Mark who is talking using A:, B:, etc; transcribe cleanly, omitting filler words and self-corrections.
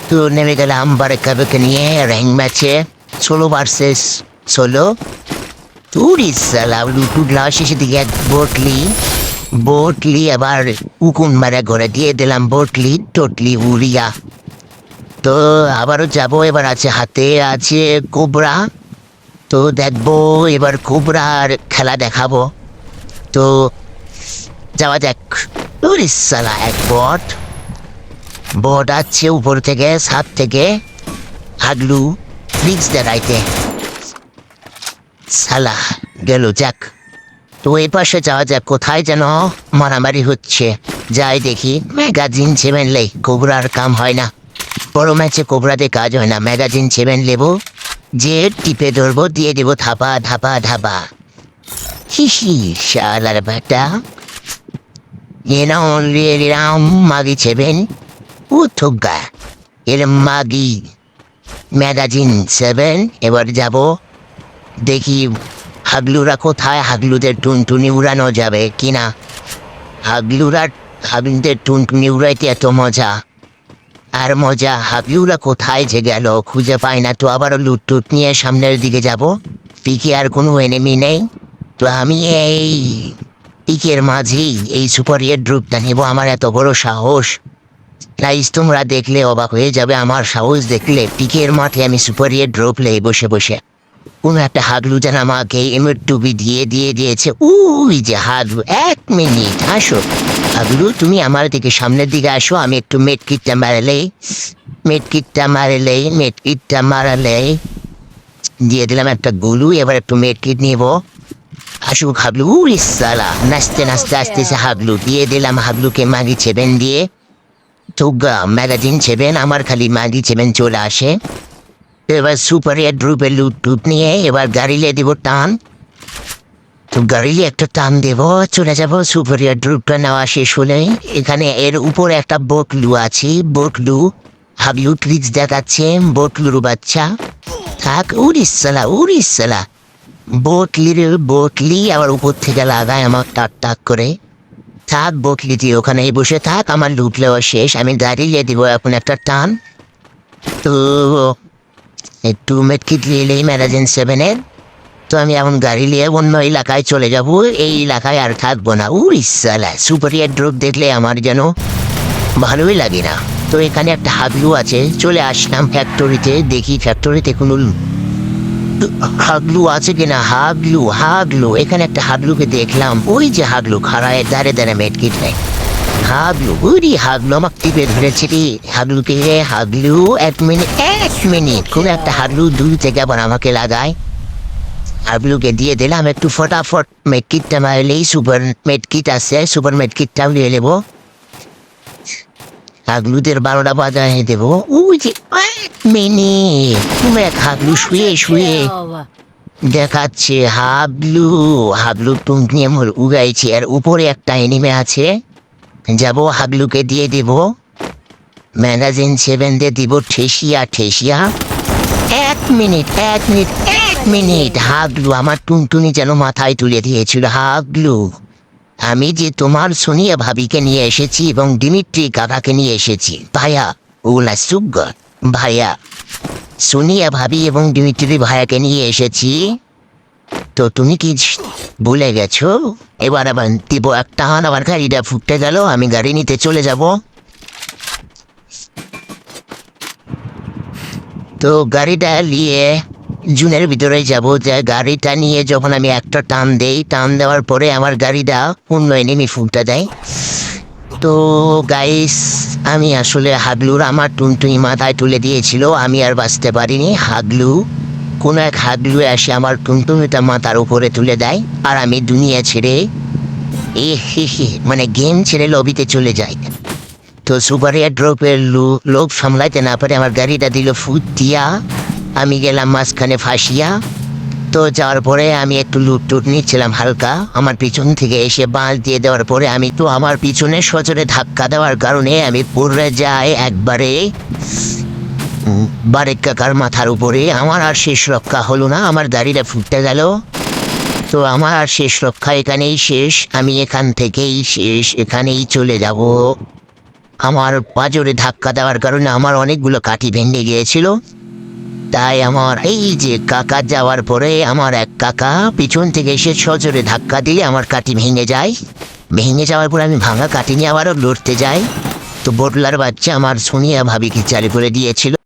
A: তো নেমে গেলাম বারেকাবুকে নিয়ে র্যাঙ্ক ম্যাচে 16 vs 16। তুরি সালা লুটুডলা শেষের দিকে এক বোটলি আবার উকুন মারা ঘরে দিয়ে দিলাম বোটলি টোটলি উড়িয়া। তো আবারও যাবো, এবার আছে হাতে আছে কোবরা। তো দেখবো এবার কোবরার খেলা দেখাবো। তো যাওয়া যাক। তুরি সালা এক বট আছে উপর থেকে ছাদ থেকে হাগলু ফ্রিক্স দেখাইতে সালা গেল যাক। তো এই পাশে যাওয়া যাক, কোথায় যেন মারামারি হচ্ছে, যাই দেখি। ম্যাগাজিন 7 লেই কোবরার কাম হয় না, বড় ম্যাচে কোবরাতে কাজ হয় না। ম্যাগাজিন 7 লেবো, যে টিপে ধরবো, দিয়ে দেবো ধাপা ধাপা ধাপা। হিহি শালার বেটা, এরাম মাগি 7 ও থুগা এর মাগি ম্যাগাজিন 7। এবার যাব দেখি হাগলুরা কোথায়, হাগলুদের টুনটুনি উড়ানো যাবে কিনা। হাগলুদের টুনটুনি উড়াইতে এত মজা আর মজা, হাগলুরা কোথায় যে গেল খুঁজে পাই না। তো আবারও লুটটুট নিয়ে সামনের দিকে যাব। পিকে আর কোনো এনিমি নেই, তো আমি এই পিকের মাঝেই এই সুপার এয়ার ড্রপটা নেব। আমার এত বড় সাহস গাইস, তোমরা দেখলে অবাক হয়ে যাবে। আমার সাহস দেখলে পিকের মাঠে আমি সুপার এয়ার ড্রপ লেই বসে বসে। কোনো একটা হাগলু যেন আমাকে এমএর টুপি দিয়ে দিয়েছে। উই যে হাগলু, 1 মিনিট আসো হাগলু, তুমি আমার দিকে সামনের দিকে আসো। আমি একটু মেটকিটটা মারালে দিয়ে দিলাম একটা গুলু। এবার একটু মেটকিট নিব। আসুক হাগলু, উড়ি সালা নাচতে নাচতে আসতেছে হাগলু। দিয়ে দিলাম হাগলুকে মাগি 7 দিয়ে। তো ম্যাগাজিন 7 আমার খালি মাগি 7 চলে আসে। এবার সুপার এয়ার ড্রুপের লুট নিয়ে এবার গাড়িলে দেবো টান। তো গাড়িলে একটা টান দেবো, চলে যাবো। সুপার এয়ার ড্রুপটা নেওয়া শেষ হলে এখানে এর উপরে একটা বোটলু আছে, বোটলু হাগলু ট্রিক্স দেখাচ্ছে। বোটলুর বাচ্চা থাক, উড়িষ্যালা বোটলি আবার উপর থেকে লাগায় আমার টাক করে। থাক বোটলিটি ওখানে বসে থাক, আমার লুট নেওয়া শেষ। আমি গাড়িলে দিব এখন একটা টান। তো একটু মেটকিট নিলেই ম্যাগাজিন 7-এর। তো আমি এখন গাড়ি নিয়ে অন্য এলাকায় চলে যাব, এই এলাকায় আর থাকবো না। উড়িষ্যালা সুপার এয়ার ড্রপ দেখলে আমার যেন ভালোই লাগে না। তো এখানে একটা হাগলু আছে, চলে আসলাম ফ্যাক্টরিতে। দেখি ফ্যাক্টরিতে কোনো হাগলু আছে কিনা। হাগলু এখানে একটা হাগলুকে দেখলাম, ওই যে হাগলু খাড়ায় দাঁড়ে মেটকিট নেই। হাগলু আমাকে টিপে ধরেছে রে হাগলুকে। হাগলু 1 মিনিট কোনো একটা হাগলু দূর থেকে আবার আমাকে লাগায়। হাগলুকে দিয়ে দিলাম একটু ফটাফট মেটকিটটা মারলেই সুপার মেটকিট আছে, সুপার মেটকিটটাও নিয়ে নেবো। হাগলুদের 12টা বাজায় দেবো। ওই যে 1 মিনিট তুমি এক হাগলু শুয়ে দেখাচ্ছে। হাগলু টুনটুনি আমার উগাইছে। আর উপরে একটা এনিমে আছে, যাব হাগলুকে দিয়ে দিব ম্যাগাজিন 7 দিয়ে দিব ঠেসিয়া। 1 মিনিট হাগলু আমার টুনটুনি যেন মাথায় তুলে দিয়েছিল। হাগলু, আমি যে তোমার সোনিয়া ভাবিকে নিয়ে এসেছি এবং ডিমিট্রি কাকাকে নিয়ে এসেছি। ভাইয়া সোনিয়া ভাবি এবং ডিমিট্রি ভাইয়াকে নিয়ে এসেছি। তো তুমি কি ভুলে গেছো? এবার আবার দিব একটা হান, আবার গাড়িটা ফুটতে গেল। আমি গাড়ি নিতে চলে যাব। তো গাড়িটা নিয়ে জুনের ভিতরে যাব। যে গাড়িটা নিয়ে যখন আমি একটা টান দেওয়ার পরে আমার গাড়িটা অন্য এনিমি ফুটতে দেয়। তো গাইস, আমি আসলে হাগলুর আমার টুনটুনি মাথায় তুলে দিয়েছিল, আমি আর বাঁচতে পারিনি। কোনো এক হাগলু এসে আমার টুনটুনিটা মাথার উপরে তুলে দেয়, আর আমি দুনিয়া ছেড়ে মানে গেম ছেড়ে লবিতে চলে যাই। তো সুপার এয়ার ড্রপের লোক সামলাইতে না পারে আমার গাড়িটা দিল ফুট দিয়া। আমি গেলাম মাঝখানে ফাঁসিয়া। তো যাওয়ার পরে আমি একটু লুট নিচ্ছিলাম হালকা, আমার পিছন থেকে এসে বাঁশ দিয়ে দেওয়ার পরে আমি তো আমার পিছনে সজোরে ধাক্কা দেওয়ার কারণে আমি পড়ে যাই একবারে বারেক কাকার মাথার উপরে। আমার আর শেষ রক্ষা হলো না, আমার গাড়িটা ফুটতে গেল। তো আমার আর শেষ রক্ষা এখানেই শেষ, আমি এখান থেকেই শেষ, এখানেই চলে যাব। আমার পাঁজরে ধাক্কা দেওয়ার কারণে আমার অনেকগুলো কাঠি ভেঙে গিয়েছিল। তাই আমার এই যে কাকা যাওয়ার পরে আমার এক কাকা পিছন থেকে এসে সজোরে ধাক্কা দিয়ে আমার কাঠি ভেঙে যায়। ভেঙে যাওয়ার পর আমি ভাঙা কাঠি নিয়ে আবারও লড়তে যাই। তো বটলার বাচ্চা আমার সোনিয়া ভাবিকে চালু করে দিয়েছিল।